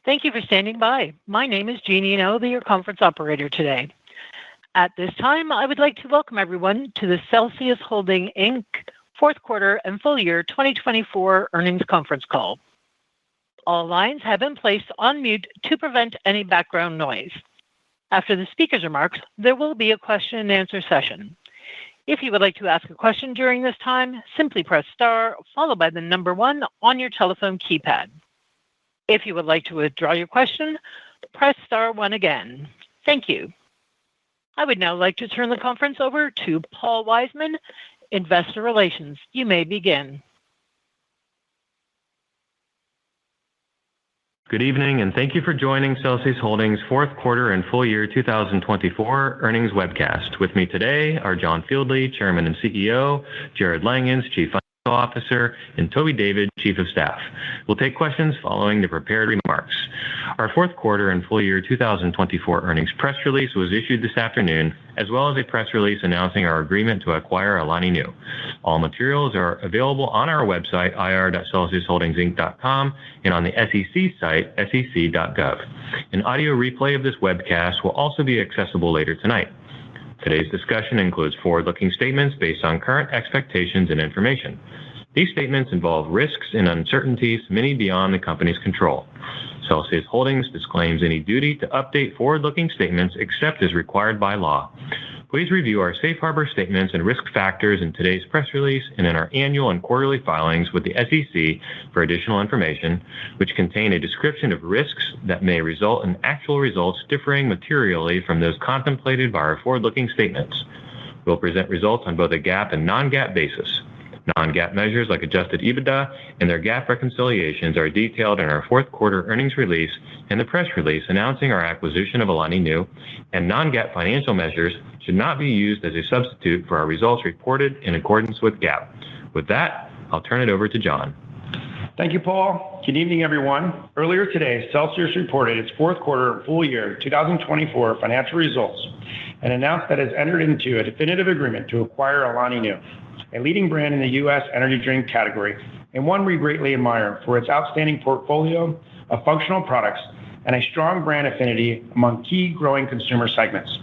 Thank you for standing by. My name is Jeannie and I will be your conference operator today. At this time, I would like to welcome everyone to the Celsius Holdings, Inc. fourth quarter and full year 2024 earnings conference call. All lines have been placed on mute to prevent any background noise. After the speaker's remarks, there will be a question and answer session. If you would like to ask a question during this time, simply press star followed by the number 1 on your telephone keypad. If you would like to withdraw your question, press star 1 again. Thank you. I would now like to turn the conference over to Paul Wiseman, Investor Relations. You may begin. Good evening, and thank you for joining Celsius Holdings' fourth quarter and full year 2024 earnings webcast. With me today are John Fieldly, Chairman and CEO, Jarrod Langhans, Chief Financial Officer, and Toby David, Chief of Staff. We'll take questions following the prepared remarks. Our fourth quarter and full year 2024 earnings press release was issued this afternoon, as well as a press release announcing our agreement to acquire Alani Nu. All materials are available on our website, ir.celsiusholdingsinc.com, and on the SEC site, sec.gov. An audio replay of this webcast will also be accessible later tonight. Today's discussion includes forward-looking statements based on current expectations and information. These statements involve risks and uncertainties, many beyond the company's control. Celsius Holdings disclaims any duty to update forward-looking statements except as required by law. Please review our safe harbor statements and risk factors in today's press release and in our annual and quarterly filings with the SEC for additional information, which contain a description of risks that may result in actual results differing materially from those contemplated by our forward-looking statements. We'll present results on both a GAAP and non-GAAP basis. Non-GAAP measures like adjusted EBITDA and their GAAP reconciliations are detailed in our fourth quarter earnings release and the press release announcing our acquisition of Alani Nu, and non-GAAP financial measures should not be used as a substitute for our results reported in accordance with GAAP. With that, I'll turn it over to John. Thank you, Paul. Good evening, everyone. Earlier today, Celsius reported its fourth quarter and full year 2024 financial results and announced that it has entered into a definitive agreement to acquire Alani Nu, a leading brand in the U.S. energy drink category, and one we greatly admire for its outstanding portfolio of functional products and a strong brand affinity among key growing consumer segments.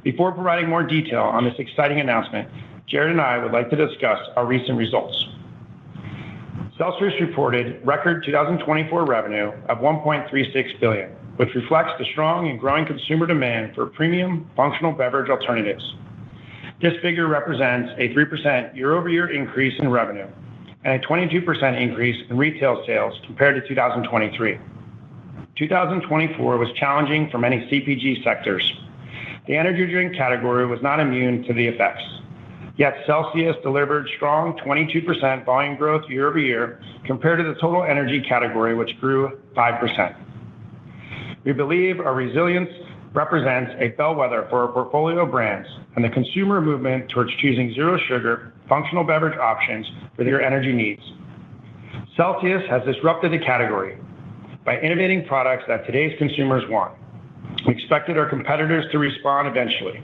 Before providing more detail on this exciting announcement, Jarrod and I would like to discuss our recent results. Celsius reported record 2024 revenue of $1.36 billion, which reflects the strong and growing consumer demand for premium functional beverage alternatives. This figure represents a 3% year-over-year increase in revenue and a 22% increase in retail sales compared to 2023. 2024 was challenging for many CPG sectors. The energy drink category was not immune to the effects. Yet Celsius delivered strong 22% volume growth year-over-year compared to the total energy category, which grew 5%. We believe our resilience represents a bellwether for our portfolio of brands and the consumer movement towards choosing zero sugar functional beverage options for their energy needs. Celsius has disrupted the category by innovating products that today's consumers want. We expected our competitors to respond eventually,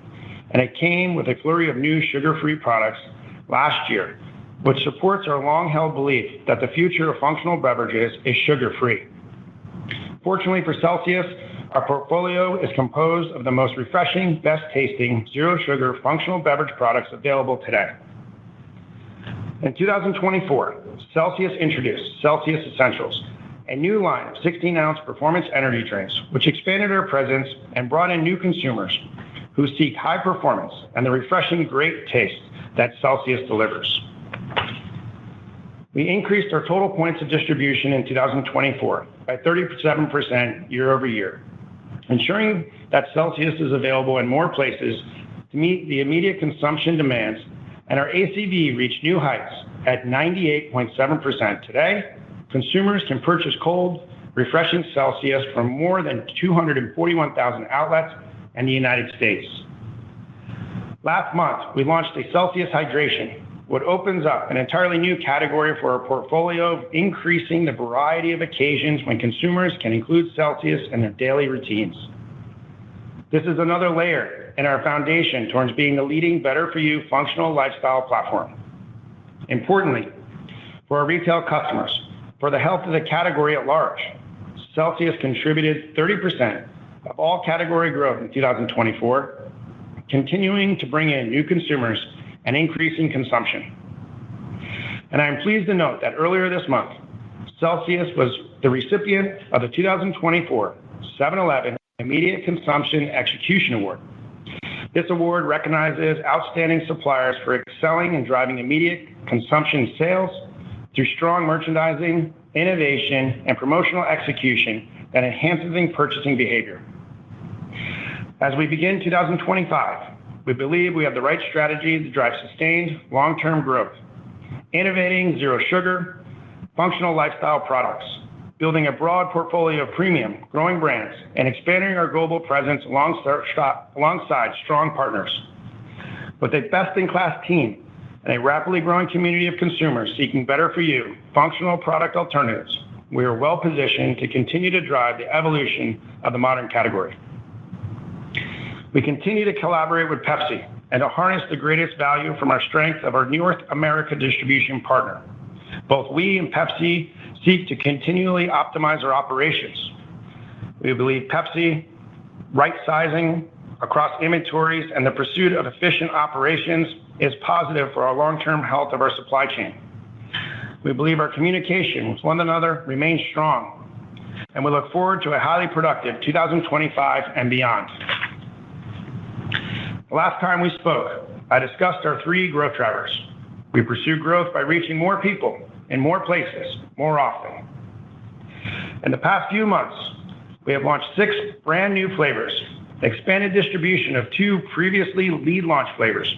and it came with a flurry of new sugar-free products last year, which supports our long-held belief that the future of functional beverages is sugar-free. Fortunately for Celsius, our portfolio is composed of the most refreshing, best-tasting, zero-sugar functional beverage products available today. In 2024, Celsius introduced Celsius Essentials, a new line of 16-ounce performance energy drinks, which expanded our presence and brought in new consumers who seek high performance and the refreshing great taste that Celsius delivers. We increased our total points of distribution in 2024 by 37% year-over-year, ensuring that Celsius is available in more places to meet the immediate consumption demands, and our ACV reached new heights at 98.7%. Today, consumers can purchase cold, refreshing Celsius from more than 241,000 outlets in the United States. Last month, we launched a Celsius Hydration, which opens up an entirely new category for our portfolio, increasing the variety of occasions when consumers can include Celsius in their daily routines. This is another layer in our foundation towards being the leading better-for-you functional lifestyle platform. Importantly, for our retail customers, for the health of the category at large, Celsius contributed 30% of all category growth in 2024, continuing to bring in new consumers and increasing consumption. And I'm pleased to note that earlier this month, Celsius was the recipient of the 2024 7-Eleven Immediate Consumption Execution Award. This award recognizes outstanding suppliers for excelling in driving immediate consumption sales through strong merchandising, innovation, and promotional execution that enhances purchasing behavior. As we begin 2025, we believe we have the right strategy to drive sustained long-term growth, innovating zero sugar, functional lifestyle products, building a broad portfolio of premium, growing brands, and expanding our global presence alongside strong partners. With a best-in-class team and a rapidly growing community of consumers seeking better-for-you, functional product alternatives, we are well-positioned to continue to drive the evolution of the modern category. We continue to collaborate with Pepsi and to harness the greatest value from our strength of our North America distribution partner. Both we and Pepsi seek to continually optimize our operations. We believe Pepsi right-sizing across inventories and the pursuit of efficient operations is positive for our long-term health of our supply chain. We believe our communication with one another remains strong, and we look forward to a highly productive 2025 and beyond. The last time we spoke, I discussed our 3 growth drivers. We pursue growth by reaching more people in more places more often. In the past few months, we have launched 6 brand new flavors, expanded distribution of 2 previously lead launch flavors,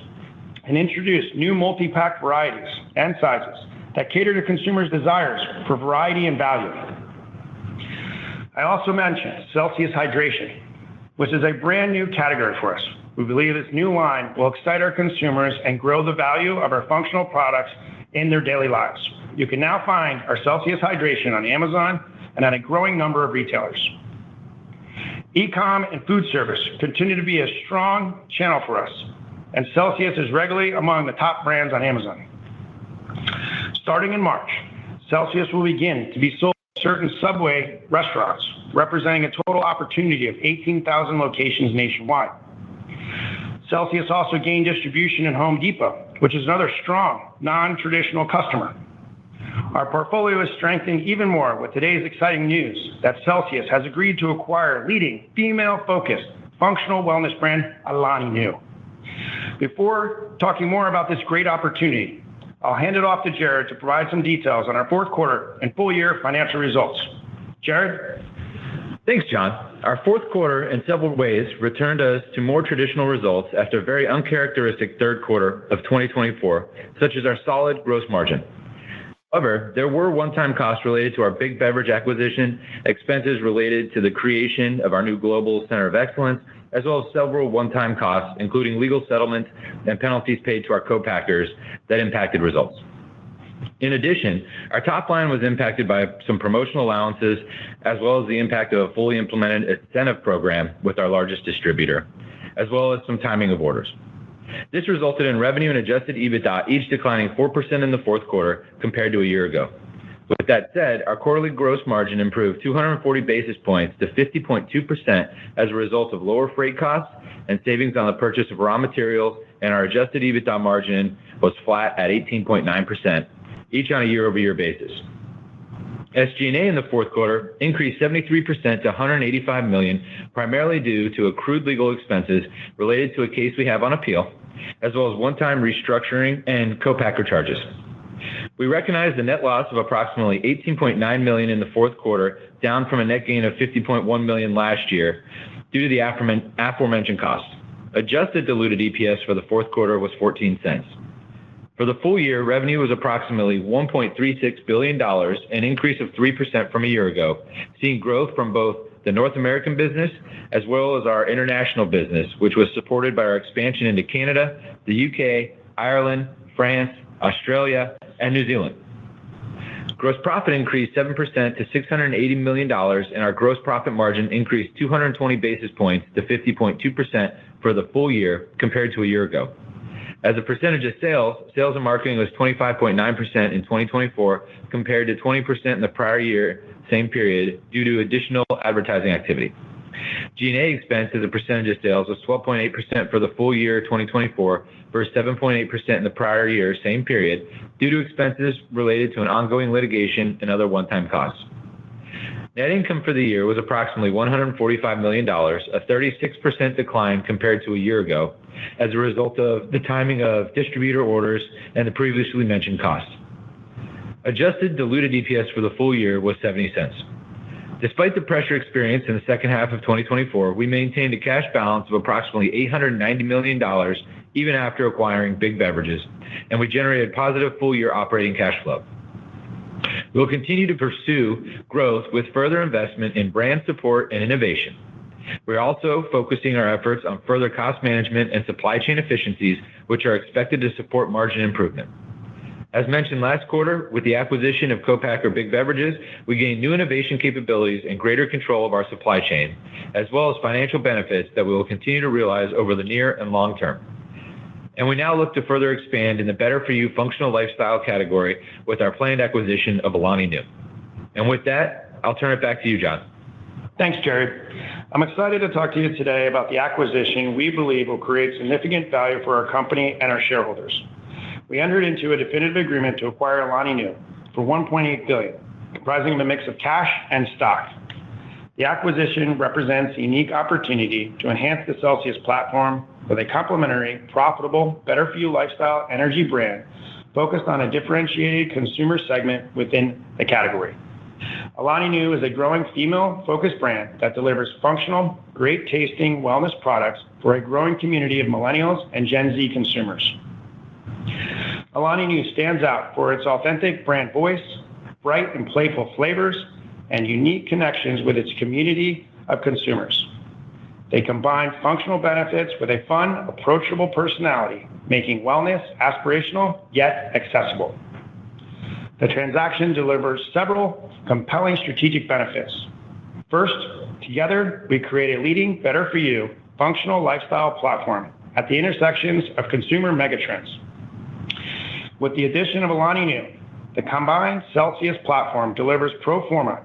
and introduced new multi-pack varieties and sizes that cater to consumers' desires for variety and value. I also mentioned Celsius Hydration, which is a brand new category for us. We believe this new line will excite our consumers and grow the value of our functional products in their daily lives. You can now find our Celsius Hydration on Amazon and at a growing number of retailers. E-com and food service continue to be a strong channel for us, and Celsius is regularly among the top brands on Amazon. Starting in March, Celsius will begin to be sold in certain Subway restaurants, representing a total opportunity of 18,000 locations nationwide. Celsius also gained distribution in Home Depot, which is another strong, non-traditional customer. Our portfolio is strengthening even more with today's exciting news that Celsius has agreed to acquire leading female-focused functional wellness brand Alani Nu. Before talking more about this great opportunity, I'll hand it off to Jared to provide some details on our fourth quarter and full year financial results. Jared? Thanks, John. Our fourth quarter in several ways returned us to more traditional results after a very uncharacteristic third quarter of 2024, such as our solid gross margin. However, there were one-time costs related to our Big Beverage acquisition, expenses related to the creation of our new Global Center of Excellence, as well as several one-time costs, including legal settlements and penalties paid to our co-packers that impacted results. In addition, our top line was impacted by some promotional allowances, as well as the impact of a fully implemented incentive program with our largest distributor, as well as some timing of orders. This resulted in revenue and adjusted EBITDA each declining 4% in the fourth quarter compared to a year ago. With that said, our quarterly gross margin improved 240 basis points to 50.2% as a result of lower freight costs and savings on the purchase of raw materials, and our adjusted EBITDA margin was flat at 18.9%, each on a year-over-year basis. SG&A in the fourth quarter increased 73% to $185 million, primarily due to accrued legal expenses related to a case we have on appeal, as well as one-time restructuring and co-packer charges. We recognized a net loss of approximately $18.9 million in the fourth quarter, down from a net gain of $50.1 million last year due to the aforementioned costs. Adjusted diluted EPS for the fourth quarter was 14 cents. For the full year, revenue was approximately $1.36 billion, an increase of 3% from a year ago, seeing growth from both the North American business as well as our international business, which was supported by our expansion into Canada, the UK, Ireland, France, Australia, and New Zealand. Gross profit increased 7% to $680 million, and our gross profit margin increased 220 basis points to 50.2% for the full year compared to a year ago. As a percentage of sales and marketing was 25.9% in 2024 compared to 20% in the prior year, same period, due to additional advertising activity. G&A expense as a percentage of sales was 12.8% for the full year 2024 versus 7.8% in the prior year, same period, due to expenses related to an ongoing litigation and other one-time costs. Net income for the year was approximately $145 million, a 36% decline compared to a year ago, as a result of the timing of distributor orders and the previously mentioned costs. Adjusted diluted EPS for the full year was 70 cents. Despite the pressure experienced in the second half of 2024, we maintained a cash balance of approximately $890 million even after acquiring Big Beverages, and we generated positive full-year operating cash flow. We'll continue to pursue growth with further investment in brand support and innovation. We're also focusing our efforts on further cost management and supply chain efficiencies, which are expected to support margin improvement. As mentioned last quarter, with the acquisition of co-packer Big Beverages, we gained new innovation capabilities and greater control of our supply chain, as well as financial benefits that we will continue to realize over the near and long term. And we now look to further expand in the better-for-you functional lifestyle category with our planned acquisition of Alani Nu. And with that, I'll turn it back to you, John. Thanks, Jared. I'm excited to talk to you today about the acquisition we believe will create significant value for our company and our shareholders. We entered into a definitive agreement to acquire Alani Nu for $1.8 billion, comprising of a mix of cash and stock. The acquisition represents a unique opportunity to enhance the Celsius platform with a complementary, profitable, better-for-you lifestyle energy brand focused on a differentiated consumer segment within the category. Alani Nu is a growing female-focused brand that delivers functional, great-tasting wellness products for a growing community of millennials and Gen Z consumers. Alani Nu stands out for its authentic brand voice, bright and playful flavors, and unique connections with its community of consumers. They combine functional benefits with a fun, approachable personality, making wellness aspirational yet accessible. The transaction delivers several compelling strategic benefits. First, together, we create a leading, better-for-you, functional lifestyle platform at the intersections of consumer megatrends. With the addition of Alani Nu, the combined Celsius platform delivers pro forma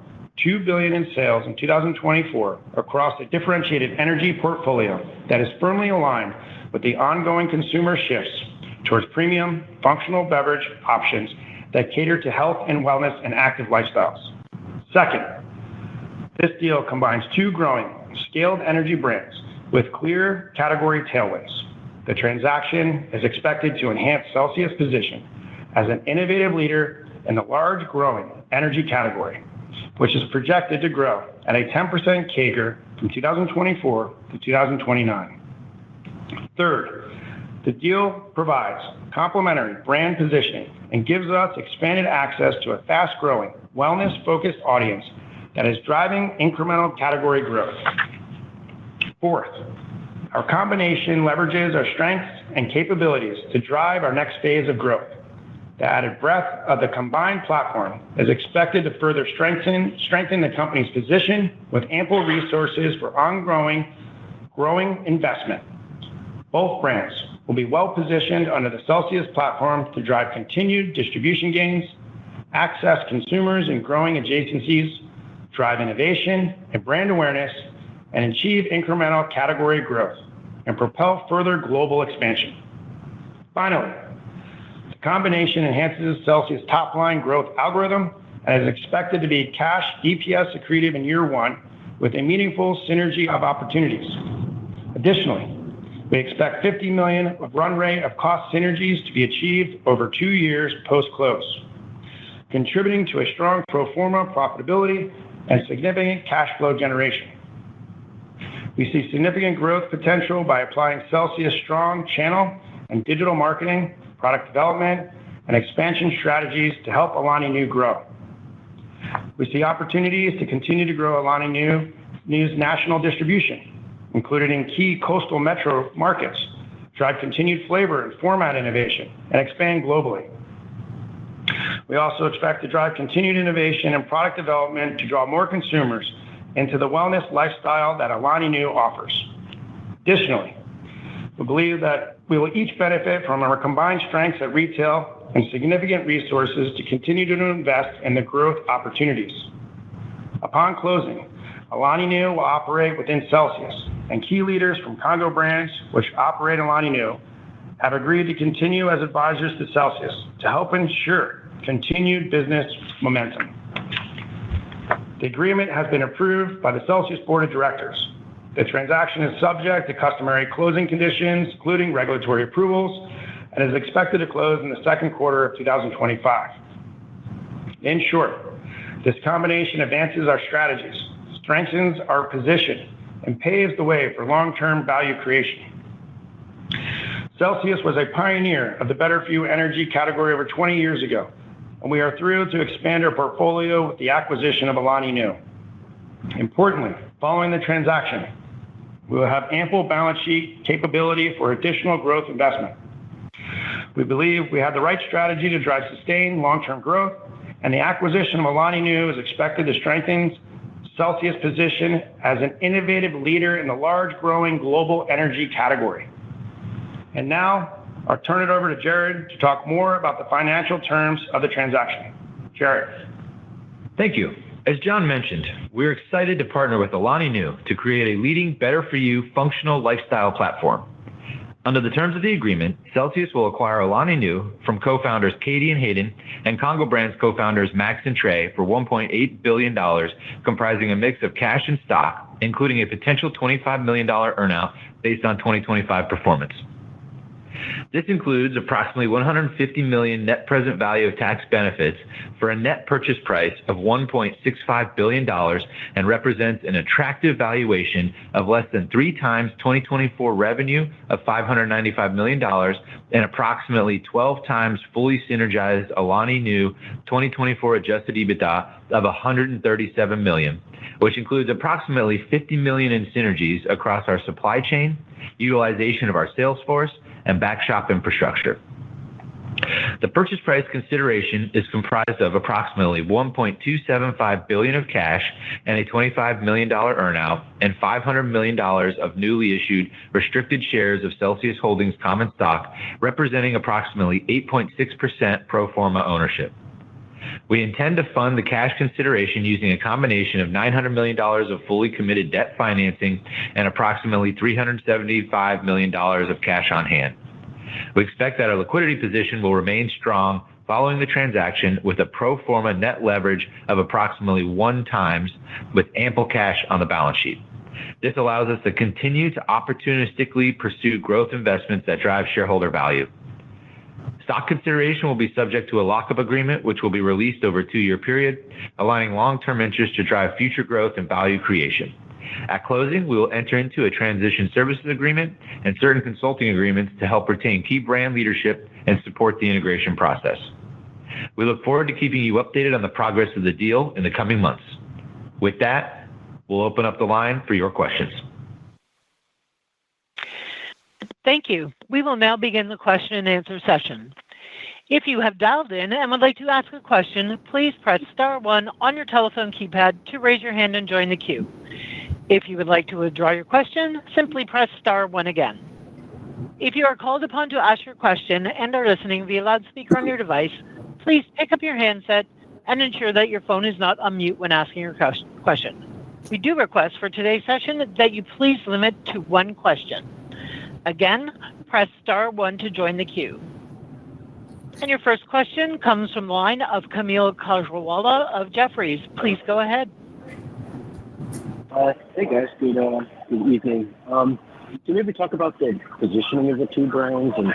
$2 billion in sales in 2024 across a differentiated energy portfolio that is firmly aligned with the ongoing consumer shifts towards premium, functional beverage options that cater to health and wellness and active lifestyles. Second, this deal combines two growing, scaled energy brands with clear category tailwinds. The transaction is expected to enhance Celsius' position as an innovative leader in the large growing energy category, which is projected to grow at a 10% CAGR from 2024 to 2029. Third, the deal provides complementary brand positioning and gives us expanded access to a fast-growing, wellness-focused audience that is driving incremental category growth. Fourth, our combination leverages our strengths and capabilities to drive our next phase of growth. The added breadth of the combined platform is expected to further strengthen the company's position with ample resources for ongoing growing investment. Both brands will be well-positioned under the Celsius platform to drive continued distribution gains, access consumers in growing adjacencies, drive innovation and brand awareness, and achieve incremental category growth and propel further global expansion. Finally, the combination enhances Celsius' top-line growth algorithm and is expected to be cash EPS accretive in year one with a meaningful synergy of opportunities. Additionally, we expect $50 million of run rate of cost synergies to be achieved over 2 years post-close, contributing to a strong pro forma profitability and significant cash flow generation. We see significant growth potential by applying Celsius' strong channel and digital marketing, product development, and expansion strategies to help Alani Nu grow. We see opportunities to continue to grow Alani Nu's national distribution, including in key coastal metro markets, drive continued flavor and format innovation, and expand globally. We also expect to drive continued innovation and product development to draw more consumers into the wellness lifestyle that Alani Nu offers. Additionally, we believe that We will each benefit from our combined strengths at retail and significant resources to continue to invest in the growth opportunities. Upon closing, Alani Nu will operate within Celsius, and key leaders from Congo Brands, which operate Alani Nu, have agreed to continue as advisors to Celsius to help ensure continued business momentum. The agreement has been approved by the Celsius Board of Directors. The transaction is subject to customary closing conditions, including regulatory approvals, and is expected to close in the second quarter of 2025. In short, this combination advances our strategies, strengthens our position, and paves the way for long-term value creation. Celsius was a pioneer of the better-for-you energy category over 20 years ago, and we are thrilled to expand our portfolio with the acquisition of Alani Nu. Importantly, following the transaction, we will have ample balance sheet capability for additional growth investment. We believe we have the right strategy to drive sustained long-term growth, and the acquisition of Alani Nu is expected to strengthen Celsius' position as an innovative leader in the large growing global energy category. And now, I'll turn it over to Jared to talk more about the financial terms of the transaction. Jared. Thank you. As John mentioned, we're excited to partner with Alani Nu to create a leading better-for-you functional lifestyle platform. Under the terms of the agreement, Celsius will acquire Alani Nu from co-founders Katie and Hayden and Congo Brands co-founders Max and Trey for $1.8 billion, comprising a mix of cash and stock, including a potential $25 million earnout based on 2025 performance. This includes approximately $150 million net present value of tax benefits for a net purchase price of $1.65 billion and represents an attractive valuation of less than 3 times 2024 revenue of $595 million and approximately 12 times fully synergized Alani Nu 2024 adjusted EBITDA of $137 million, which includes approximately $50 million in synergies across our supply chain, utilization of our sales force, and back shop infrastructure. The purchase price consideration is comprised of approximately $1.275 billion of cash and a $25 million earnout and $500 million of newly issued restricted shares of Celsius Holdings common stock, representing approximately 8.6% pro forma ownership. We intend to fund the cash consideration using a combination of $900 million of fully committed debt financing and approximately $375 million of cash on hand. We expect that our liquidity position will remain strong following the transaction with a pro forma net leverage of approximately 1 times with ample cash on the balance sheet. This allows us to continue to opportunistically pursue growth investments that drive shareholder value. Stock consideration will be subject to a lockup agreement, which will be released over a 2-year period, aligning long-term interests to drive future growth and value creation. At closing, we will enter into a transition services agreement and certain consulting agreements to help retain key brand leadership and support the integration process. We look forward to keeping you updated on the progress of the deal in the coming months. With that, we'll open up the line for your questions. Thank you. We will now begin the question and answer session. If you have dialed in and would like to ask a question, please press star 1 on your telephone keypad to raise your hand and join the queue. If you would like to withdraw your question, simply press star 1 again. If you are called upon to ask your question and are listening via loudspeaker on your device, please pick up your handset and ensure that your phone is not on mute when asking your question. We do request for today's session that you please limit to 1 question. Again, press star 1 to join the queue. And your first question comes from the line of Kaumil Gajrawala of Jefferies. Please go ahead. Hey guys, good evening. Can you maybe talk about the positioning of the 2 brands and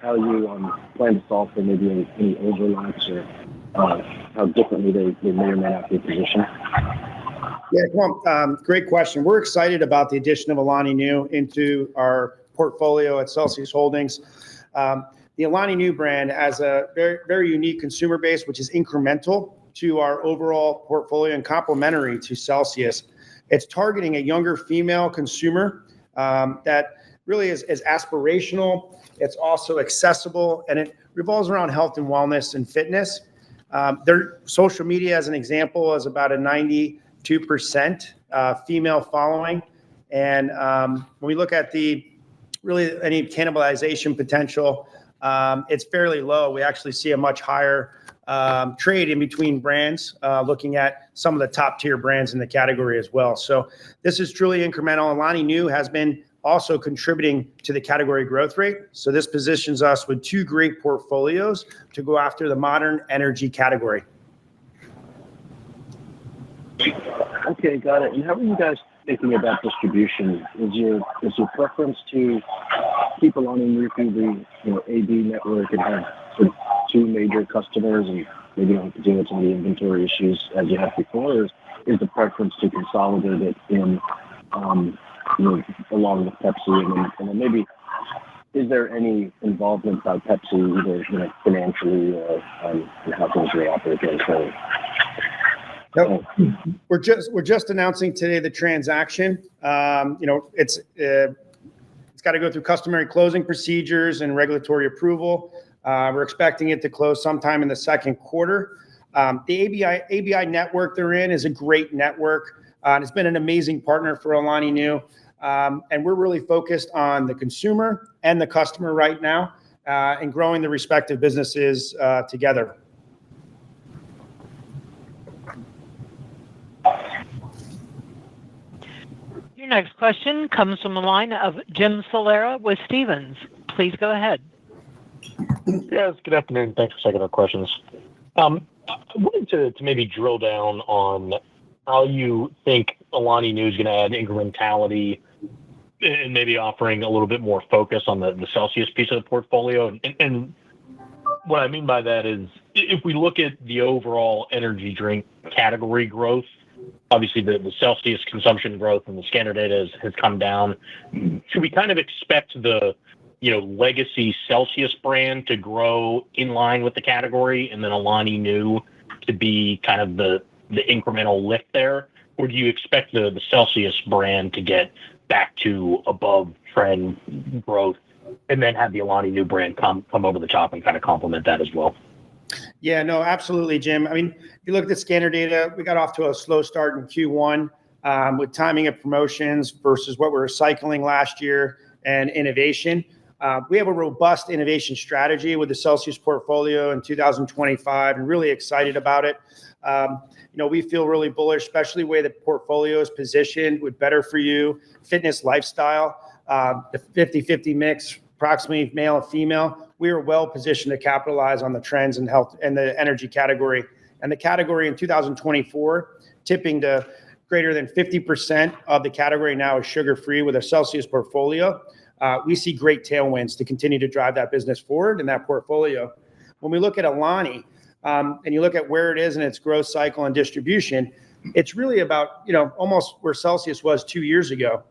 how you plan to solve for maybe any overlaps or how differently they may or may not be positioned? Yeah, well, great question. We're excited about the addition of Alani Nu into our portfolio at Celsius Holdings. The Alani Nu brand has a very, very unique consumer base, which is incremental to our overall portfolio and complementary to Celsius. It's targeting a younger female consumer that really is aspirational. It's also accessible, and it revolves around health and wellness and fitness. Their social media, as an example, is about a 92% female following. And when we look at the really any cannibalization potential, it's fairly low. We actually see a much higher trade in between brands, looking at some of the top tier brands in the category as well. So this is truly incremental. Alani Nu has been also contributing to the category growth rate. So this positions us with two great portfolios to go after the modern energy category. Okay, got it. And how are you guys thinking about distribution? Is your preference to keep Alani Nu through the AB network and have sort of two major customers and maybe don't have to deal with some of the inventory issues as you have before, or is the preference to consolidate it in along with Pepsi, and then maybe is there any involvement by Pepsi either financially or in how things are operating? So, nope. We're just announcing today the transaction. It's got to go through customary closing procedures and regulatory approval. We're expecting it to close sometime in the second quarter. The ABI network they're in is a great network. It's been an amazing partner for Alani Nu. And we're really focused on the consumer and the customer right now and growing the respective businesses together. Your next question comes from the line of Jim Salera with Stephens. Please go ahead. Yes, good afternoon. Thanks for taking our questions. I wanted to maybe drill down on how you think Alani Nu is going to add incrementality and maybe offering a little bit more focus on the Celsius piece of the portfolio. And what I mean by that is if we look at the overall energy drink category growth, obviously the Celsius consumption growth and the scanner data has come down. Should we kind of expect the legacy Celsius brand to grow in line with the category and then Alani Nu to be kind of the incremental lift there? Or do you expect the Celsius brand to get back to above trend growth and then have the Alani Nu brand come over the top and kind of complement that as well? Yeah, no, absolutely, Jim. I mean, if you look at the scanner data, we got off to a slow start in Q1 with timing of promotions versus what we were cycling last year and innovation. We have a robust innovation strategy with the Celsius portfolio in 2025 and really excited about it. We feel really bullish, especially the way the portfolio is positioned with better for you, fitness lifestyle, the 50-50 mix, approximately male and female. We are well positioned to capitalize on the trends in health and the energy category. And the category in 2024, tipping to greater than 50% of the category now is sugar-free with a Celsius portfolio. We see great tailwinds to continue to drive that business forward in that portfolio. When we look at Alani, and you look at where it is in its growth cycle and distribution, it's really about, almost where Celsius was 2 years ago.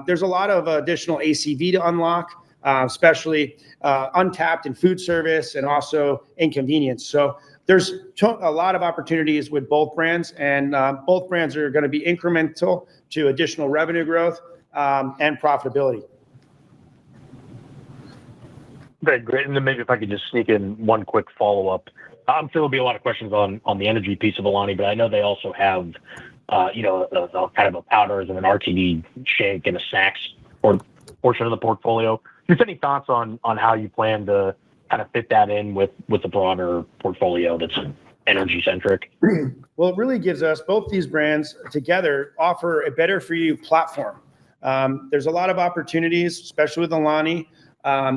There's a lot of additional ACV to unlock, especially untapped in food service and also in convenience. So there's a lot of opportunities with both brands, and both brands are going to be incremental to additional revenue growth and profitability. Great. And then maybe if I could just sneak in one quick follow-up. I'm sure there'll be a lot of questions on the energy piece of Alani, but I know they also have, a kind of a powders and an RTD shake and a snacks portion of the portfolio. Just any thoughts on how you plan to kind of fit that in with the broader portfolio that's energy centric? Well, it really gives us both these brands together offer a better for you platform. There's a lot of opportunities, especially with Alani,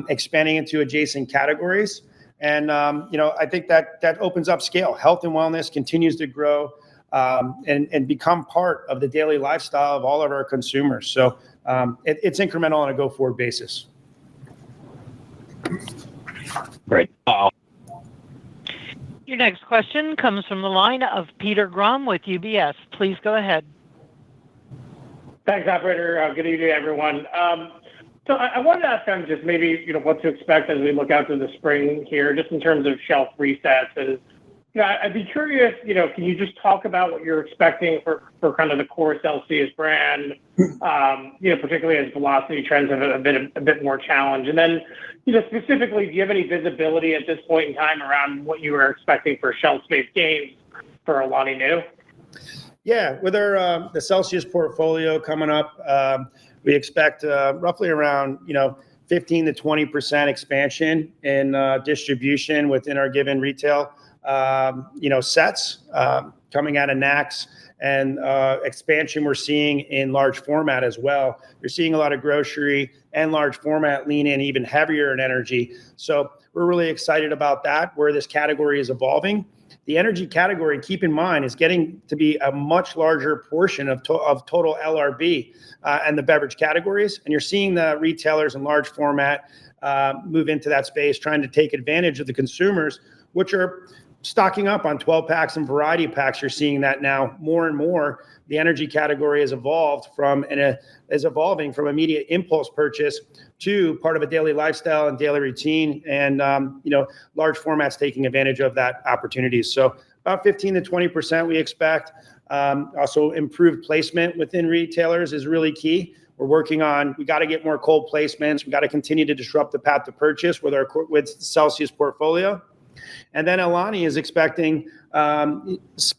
expanding into adjacent categories. And, I think that opens up scale. Health and wellness continues to grow and become part of the daily lifestyle of all of our consumers. So it's incremental on a go-forward basis. Great. Your next question comes from the line of Peter Grom with UBS. Please go ahead. Thanks, operator. Good evening, everyone. So I wanted to ask on just maybe, what to expect as we look out to the spring here, just in terms of shelf resets. And, I'd be curious, can you just talk about what you're expecting for kind of the core Celsius brand, particularly as velocity trends have been a bit more challenged. And then, specifically, do you have any visibility at this point in time around what you were expecting for shelf space gains for Alani Nu? Yeah, with the Celsius portfolio coming up, we expect roughly around, 15 to 20% expansion in distribution within our given retail, sets coming out of NACS, and expansion we're seeing in large format as well. You're seeing a lot of grocery and large format lean in even heavier in energy. So we're really excited about that, where this category is evolving. The energy category, keep in mind, is getting to be a much larger portion of total LRB and the beverage categories. And you're seeing the retailers in large format move into that space, trying to take advantage of the consumers, which are stocking up on 12 packs and variety packs. You're seeing that now more and more. The energy category has evolving from immediate impulse purchase to part of a daily lifestyle and daily routine, and large formats taking advantage of that opportunities. So about 15 to 20% we expect. Also improved placement within retailers is really key. We're working on, we got to get more cold placements. We got to continue to disrupt the path to purchase with Celsius portfolio. And then Alani is expecting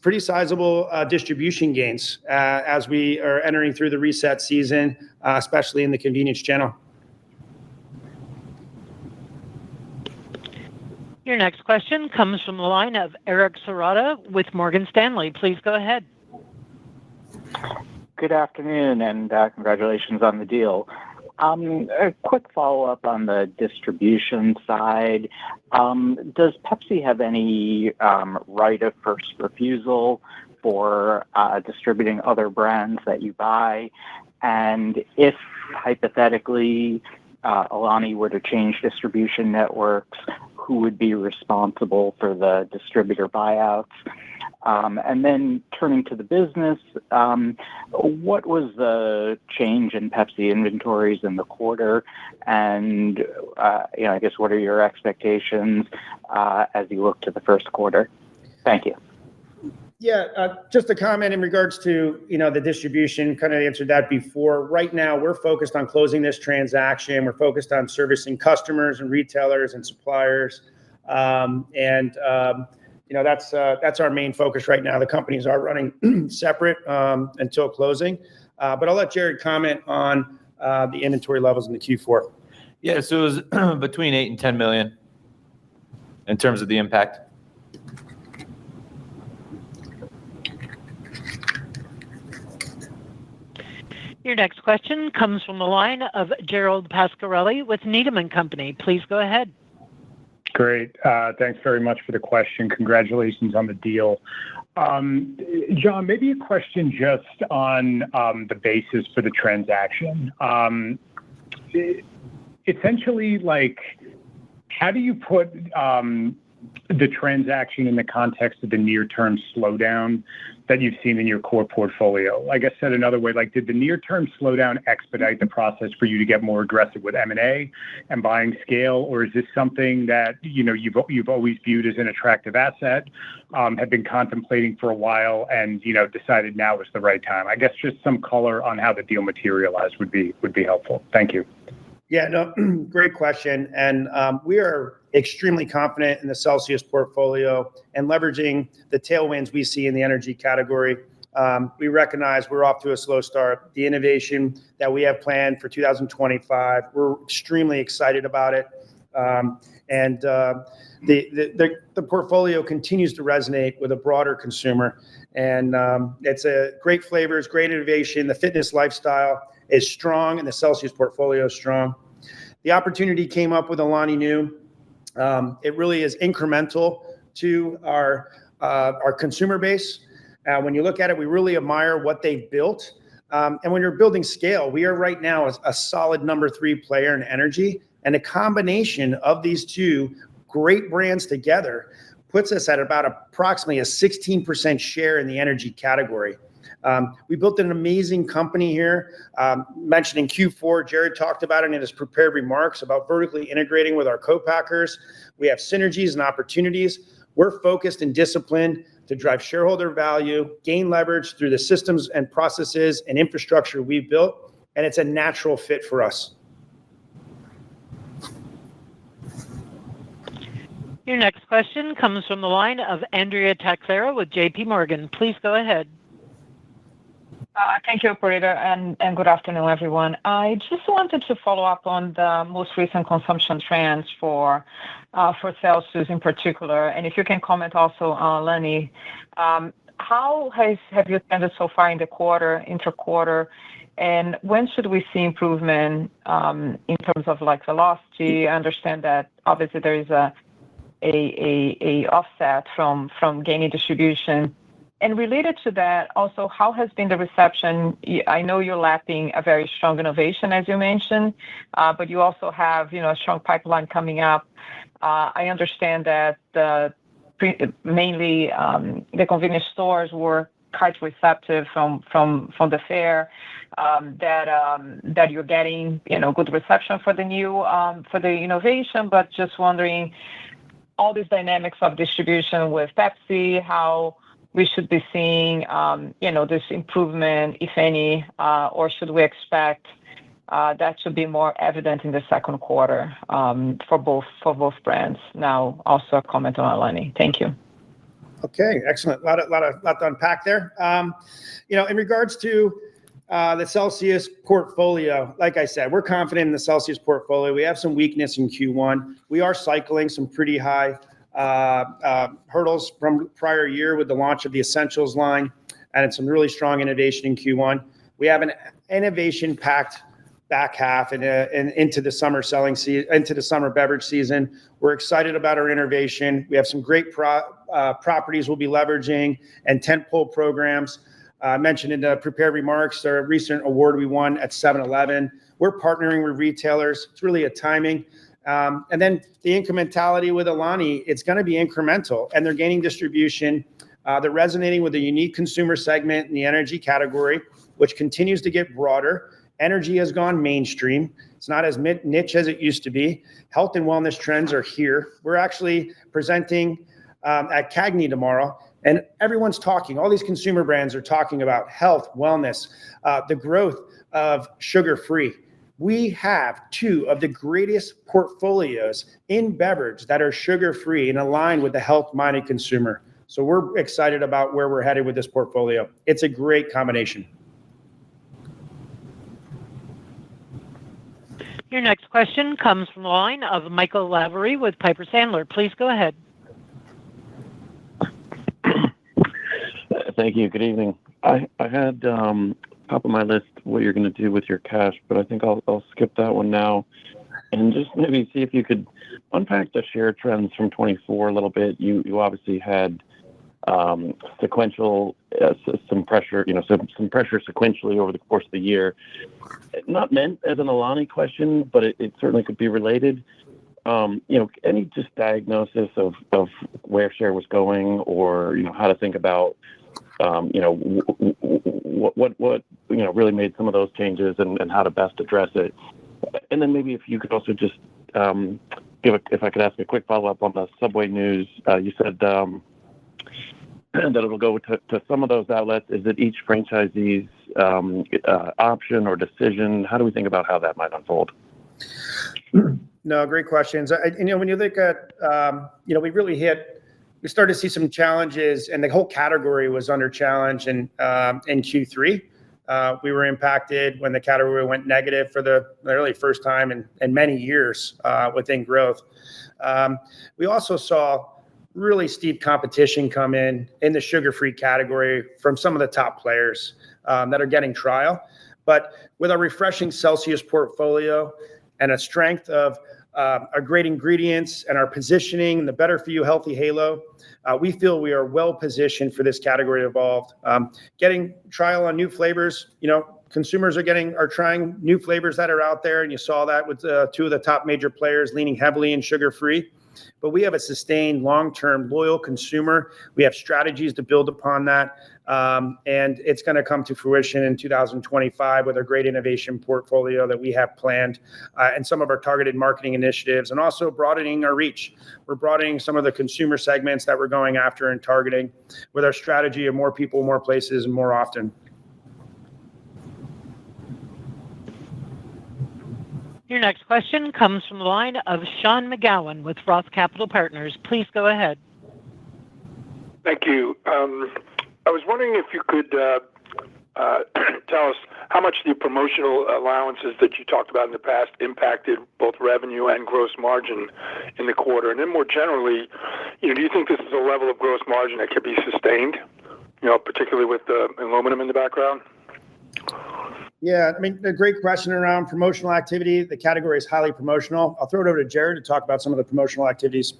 pretty sizable distribution gains as we are entering through the reset season, especially in the convenience channel. Your next question comes from the line of Eric Serotta with Morgan Stanley. Please go ahead. Good afternoon, and congratulations on the deal. A quick follow-up on the distribution side. Does Pepsi have any right of first refusal for distributing other brands that you buy? And if, hypothetically, Alani were to change distribution networks, who would be responsible for the distributor buyouts? And then turning to the business, what was the change in Pepsi inventories in the quarter? And, I guess, what are your expectations as you look to the first quarter? Thank you. Yeah, just a comment in regards to, the distribution, kind of answered that before. Right now, we're focused on closing this transaction. We're focused on servicing customers and retailers and suppliers. That's our main focus right now. The companies are running separate until closing. But I'll let Jared comment on the inventory levels in the Q4. Yeah, so it was between 8 and 10 million in terms of the impact. Your next question comes from the line of Gerald Pascarelli with Needham & Company. Please go ahead. Great. Thanks very much for the question. Congratulations on the deal. John, maybe a question just on the basis for the transaction. Essentially, how do you put the transaction in the context of the near-term slowdown that you've seen in your core portfolio? I guess said another way, did the near-term slowdown expedite the process for you to get more aggressive with M&A and buying scale, or is this something that you've always viewed as an attractive asset, have been contemplating for a while, and decided now is the right time? I guess just some color on how the deal materialized would be helpful. Thank you. Yeah, no, great question. And we are extremely confident in the Celsius portfolio and leveraging the tailwinds we see in the energy category. We recognize we're off to a slow start. The innovation that we have planned for 2025, we're extremely excited about it. The portfolio continues to resonate with a broader consumer. And it's a great flavors, great innovation. The fitness lifestyle is strong, and the Celsius portfolio is strong. The opportunity came up with Alani Nu. It really is incremental to our consumer base. When you look at it, we really admire what they've built. And when you're building scale, we are right now a solid number 3 player in energy. And a combination of these two great brands together puts us at about approximately a 16% share in the energy category. We built an amazing company here. Mentioning Q4, Jared talked about it in his prepared remarks about vertically integrating with our co-packers. We have synergies and opportunities. We're focused and disciplined to drive shareholder value, gain leverage through the systems and processes and infrastructure we've built, and it's a natural fit for us. Your next question comes from the line of Andrea Teixeira with JP Morgan. Please go ahead. Thank you, operator, and good afternoon, everyone. I just wanted to follow up on the most recent consumption trends for Celsius in particular, and if you can comment also on Alani. How have you trended so far in the interquarter, and when should we see improvement in terms of like velocity? I understand that obviously there is a offset from gaining distribution. And related to that, also, how has been the reception? I know you're lapping a very strong innovation, as you mentioned, but you also have, a strong pipeline coming up. I understand that mainly the convenience stores were quite receptive from the fair, that you're getting, good reception for the new for the innovation, but just wondering all these dynamics of distribution with Pepsi, how we should be seeing, this improvement, if any, or should we expect that to be more evident in the second quarter for both brands? Now, also a comment on Alani. Thank you. Okay, excellent. Lot to unpack there. In regards to the Celsius portfolio, like I said, we're confident in the Celsius portfolio. We have some weakness in Q1. We are cycling some pretty high hurdles from prior year with the launch of the Essentials line and some really strong innovation in Q1. We have an innovation-packed back half and into the summer selling season, into the summer beverage season. We're excited about our innovation. We have some great properties we'll be leveraging and tentpole programs. I mentioned in the prepared remarks our recent award we won at 7-Eleven. We're partnering with retailers. It's really a timing. And then the incrementality with Alani, it's going to be incremental, and they're gaining distribution. They're resonating with a unique consumer segment in the energy category, which continues to get broader. Energy has gone mainstream. It's not as niche as it used to be. Health and wellness trends are here. We're actually presenting at CAGNY tomorrow, and everyone's talking. All these consumer brands are talking about health, wellness, the growth of sugar-free. We have two of the greatest portfolios in beverage that are sugar-free and aligned with the health-minded consumer. So we're excited about where we're headed with this portfolio. It's a great combination. Your next question comes from the line of Michael Lavery with Piper Sandler. Please go ahead. Thank you. Good evening. I had top of my list what you're going to do with your cash, but I think I'll skip that one now and just maybe see if you could unpack the share trends from 24 a little bit. You obviously had sequential some pressure, some pressure sequentially over the course of the year. Not meant as an Alani question, but it certainly could be related. Any just diagnosis of where share was going, or how to think about what really made some of those changes and how to best address it. And then maybe if you could also just if I could ask a quick follow-up on the Subway news. You said that it'll go to some of those outlets. Is it each franchisee's option or decision? How do we think about how that might unfold? No, great questions. When you look at, we started to see some challenges, and the whole category was under challenge in Q3. We were impacted when the category went negative for the really first time in many years within growth. We also saw really steep competition come in the sugar-free category from some of the top players that are getting trial. But with our refreshing Celsius portfolio and a strength of our great ingredients and our positioning and the better for you healthy halo, we feel we are well positioned for this category to evolve. Getting trial on new flavors, consumers are trying new flavors that are out there, and you saw that with two of the top major players leaning heavily in sugar-free. But we have a sustained, long-term, loyal consumer. We have strategies to build upon that, and it's going to come to fruition in 2025 with our great innovation portfolio that we have planned and some of our targeted marketing initiatives, and also broadening our reach. We're broadening some of the consumer segments that we're going after and targeting with our strategy of more people, more places, and more often. Your next question comes from the line of Sean McGowan with Roth Capital Partners. Please go ahead. Thank you. I was wondering if you could tell us how much the promotional allowances that you talked about in the past impacted both revenue and gross margin in the quarter? And then more generally, do you think this is a level of gross margin that can be sustained, particularly with the aluminum in the background? Yeah, I mean, a great question around promotional activity. The category is highly promotional. I'll throw it over to Jared to talk about some of the promotional activities.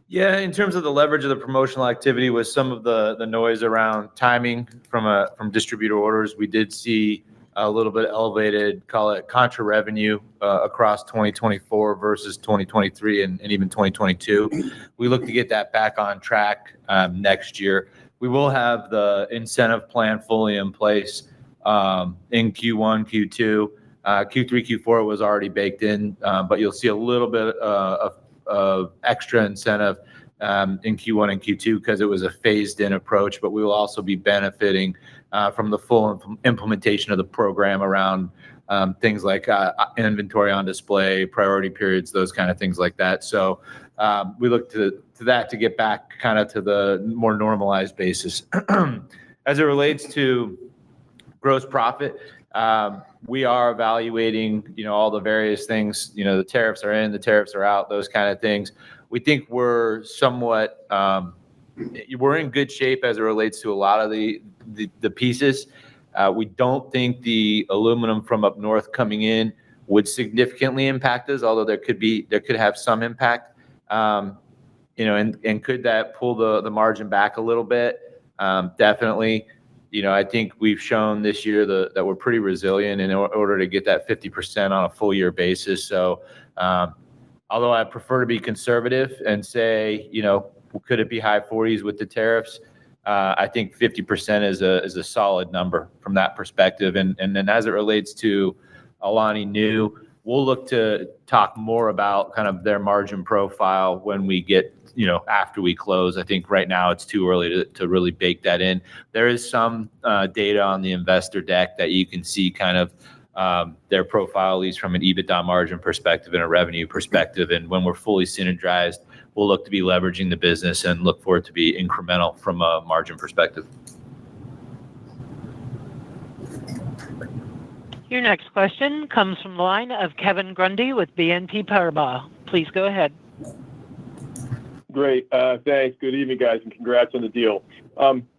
Yeah, in terms of the leverage of the promotional activity with some of the noise around timing from distributor orders, we did see a little bit elevated, call it contra revenue across 2024 versus 2023 and even 2022. We look to get that back on track next year. We will have the incentive plan fully in place in Q1, Q2, Q3, Q4 was already baked in, but you'll see a little bit of extra incentive in Q1 and Q2 because it was a phased-in approach, but we will also be benefiting from the full implementation of the program around things like inventory on display, priority periods, those kind of things like that. So we look to that to get back kind of to the more normalized basis. As it relates to gross profit, we are evaluating, all the various things, the tariffs are in, the tariffs are out, those kind of things. We think we're somewhat, we're in good shape as it relates to a lot of the pieces. We don't think the aluminum from up north coming in would significantly impact us, although there could have some impact, and could that pull the margin back a little bit? Definitely. I think we've shown this year that we're pretty resilient in order to get that 50% on a full year basis. So, although I prefer to be conservative and say, could it be high 40s with the tariffs? I think 50% is a solid number from that perspective. And then as it relates to Alani Nu, we'll look to talk more about kind of their margin profile when we get, after we close. I think right now it's too early to really bake that in. There is some data on the investor deck that you can see kind of their profile, at least from an EBITDA margin perspective and a revenue perspective. And when we're fully synergized, we'll look to be leveraging the business and look for it to be incremental from a margin perspective. Your next question comes from the line of Kevin Grundy with BNP Paribas. Please go ahead. Great. Thanks. Good evening, guys, and congrats on the deal.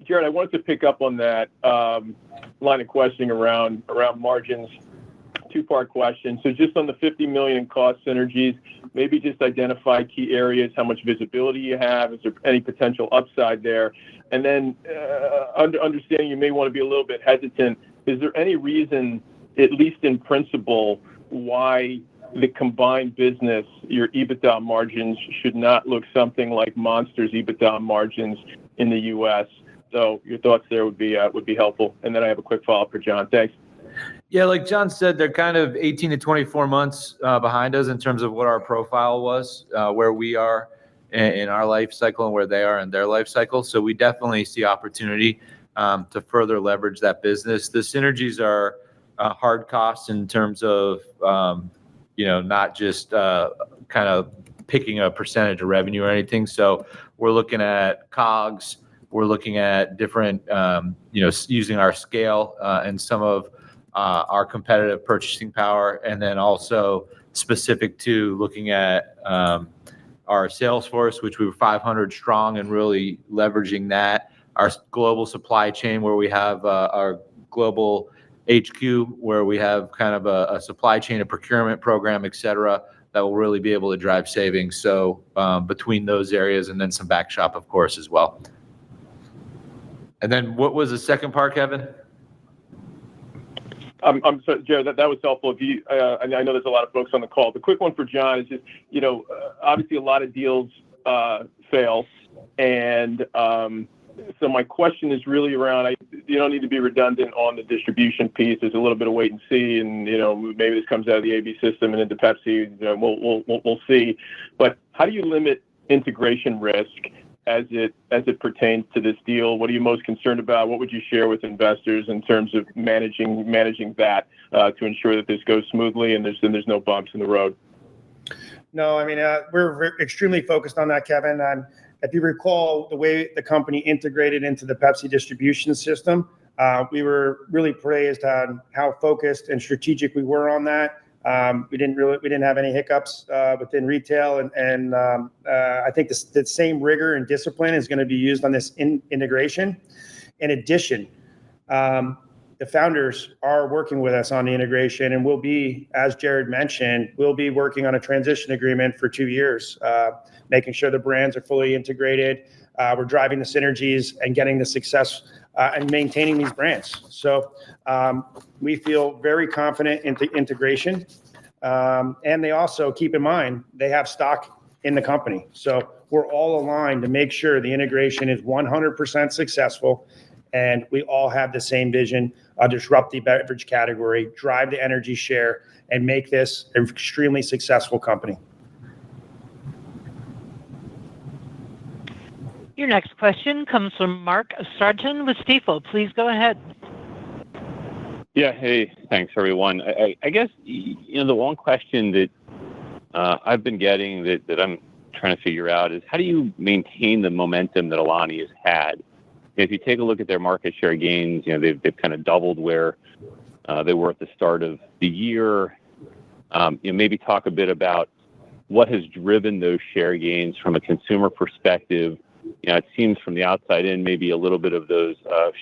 Jared, I wanted to pick up on that line of questioning around margins. Two-part question. So just on the $50 million in cost synergies, maybe just identify key areas, how much visibility you have, is there any potential upside there? And then understanding you may want to be a little bit hesitant, is there any reason, at least in principle, why the combined business, your EBITDA margins should not look something like Monster's EBITDA margins in the U.S.? So your thoughts there would be helpful. And then I have a quick follow-up for John. Thanks. Yeah, like John said, they're kind of 18 to 24 months behind us in terms of what our profile was, where we are in our life cycle and where they are in their life cycle. So we definitely see opportunity to further leverage that business. The synergies are hard costs in terms of, not just kind of picking a percentage of revenue or anything. So we're looking at COGS. We're looking at different, using our scale and some of our competitive purchasing power, and then also specific to looking at our sales force, which we were 500 strong, and really leveraging that. Our global supply chain, where we have our global HQ, where we have kind of a supply chain, a procurement program, et cetera, that will really be able to drive savings. So between those areas, and then some back shop, of course, as well. And then what was the second part, Kevin? I'm sorry, Jared, that was helpful. I know there's a lot of folks on the call. The quick one for John is just, obviously a lot of deals fail. And so my question is really around, you don't need to be redundant on the distribution piece. There's a little bit of wait and see, and, maybe this comes out of the AB system and into Pepsi. We'll see. But how do you limit integration risk as it pertains to this deal? What are you most concerned about? What would you share with investors in terms of managing that to ensure that this goes smoothly and there's no bumps in the road? No, I mean, we're extremely focused on that, Kevin. If you recall, the way the company integrated into the Pepsi distribution system, We were really praised on how focused and strategic we were on that. We didn't have any hiccups within retail, and I think the same rigor and discipline is going to be used on this integration. In addition, the founders are working with us on the integration, and we'll be, as Jared mentioned, we'll be working on a transition agreement for 2 years, making sure the brands are fully integrated. We're driving the synergies and getting the success and maintaining these brands. So we feel very confident in the integration. And they also, keep in mind, they have stock in the company. So we're all aligned to make sure the integration is 100% successful, and we all have the same vision: disrupt the beverage category, drive the energy share, and make this an extremely successful company. Your next question comes from Mark Sargent with Stifel. Please go ahead. Yeah, hey, thanks, everyone. I guess, the one question that I've been getting that I'm trying to figure out is, how do you maintain the momentum that Alani has had? If you take a look at their market share gains, they've kind of doubled where they were at the start of the year. Maybe talk a bit about what has driven those share gains from a consumer perspective. It seems from the outside in, maybe a little bit of those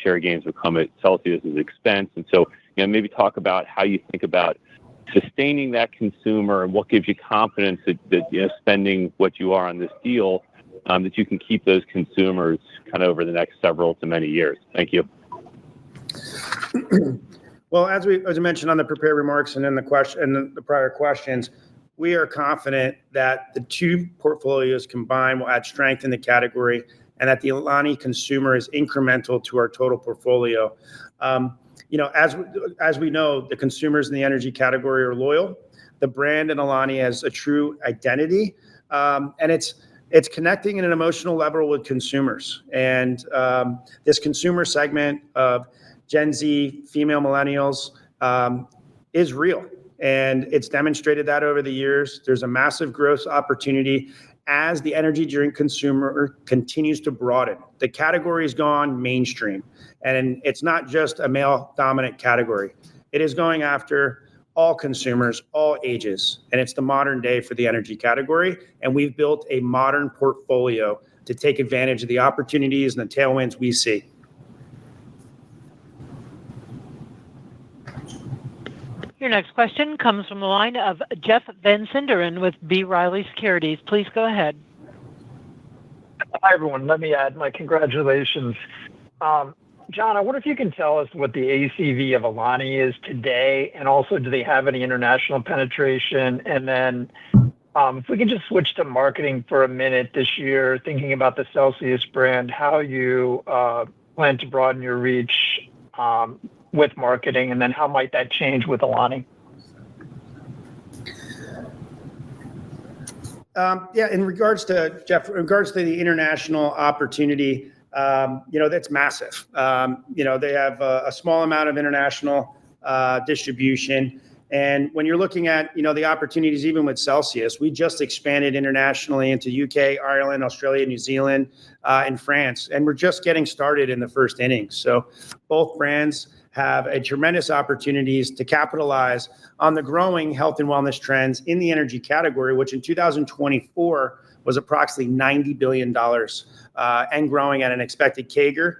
share gains will come at Celsius's expense. And so, maybe talk about how you think about sustaining that consumer and what gives you confidence that spending what you are on this deal, that you can keep those consumers kind of over the next several to many years. Thank you. Well, as I mentioned on the prepared remarks and in the prior questions, we are confident that the two portfolios combined will add strength in the category, and that the Alani consumer is incremental to our total portfolio. As we know, the consumers in the energy category are loyal. The brand in Alani has a true identity, and it's connecting in an emotional level with consumers. And this consumer segment of Gen Z, female millennials, is real. And it's demonstrated that over the years. There's a massive growth opportunity as the energy drink consumer continues to broaden. The category has gone mainstream, and it's not just a male-dominant category. It is going after all consumers, all ages, and it's the modern day for the energy category. And we've built a modern portfolio to take advantage of the opportunities and the tailwinds we see. Your next question comes from the line of Jeff Van Sinderen with B. Riley Securities. Please go ahead. Hi, everyone. Let me add my congratulations. John, I wonder if you can tell us what the ACV of Alani is today, and also, do they have any international penetration? And then if we can just switch to marketing for a minute this year, thinking about the Celsius brand, how you plan to broaden your reach with marketing, and then how might that change with Alani? In regards to the international opportunity, that's massive. They have a small amount of international distribution. And when you're looking at, the opportunities, even with Celsius, we just expanded internationally into UK, Ireland, Australia, New Zealand, and France. And we're just getting started in the first innings. So both brands have a tremendous opportunities to capitalize on the growing health and wellness trends in the energy category, which in 2024 was approximately $90 billion and growing at an expected CAGR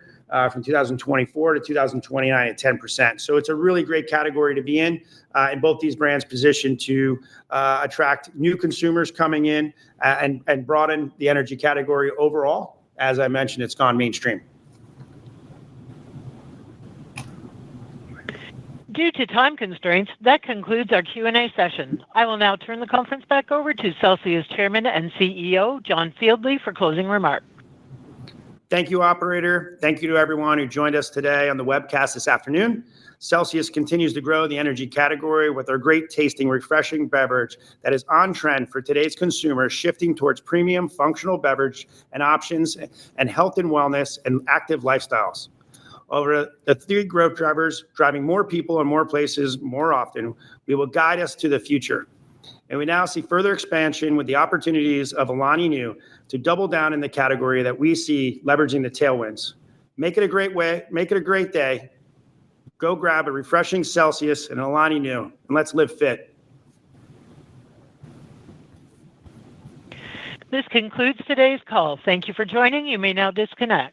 from 2024 to 2029 at 10%. So it's a really great category to be in, and both these brands positioned to attract new consumers coming in and broaden the energy category overall. As I mentioned, it's gone mainstream. Due to time constraints, that concludes our Q&A session. I will now turn the conference back over to Celsius Chairman and CEO, John Fieldly, for closing remarks. Thank you, operator. Thank you to everyone who joined us today on the webcast this afternoon. Celsius continues to grow the energy category with our great tasting, refreshing beverage that is on trend for today's consumers, shifting towards premium functional beverage and options and health and wellness and active lifestyles. Over the three growth drivers, driving more people in more places more often, we will guide us to the future. And we now see further expansion with the opportunities of Alani Nu to double down in the category that we see leveraging the tailwinds. Make it a great day, go grab a refreshing Celsius and Alani Nu, and let's live fit. This concludes today's call. Thank you for joining. You may now disconnect.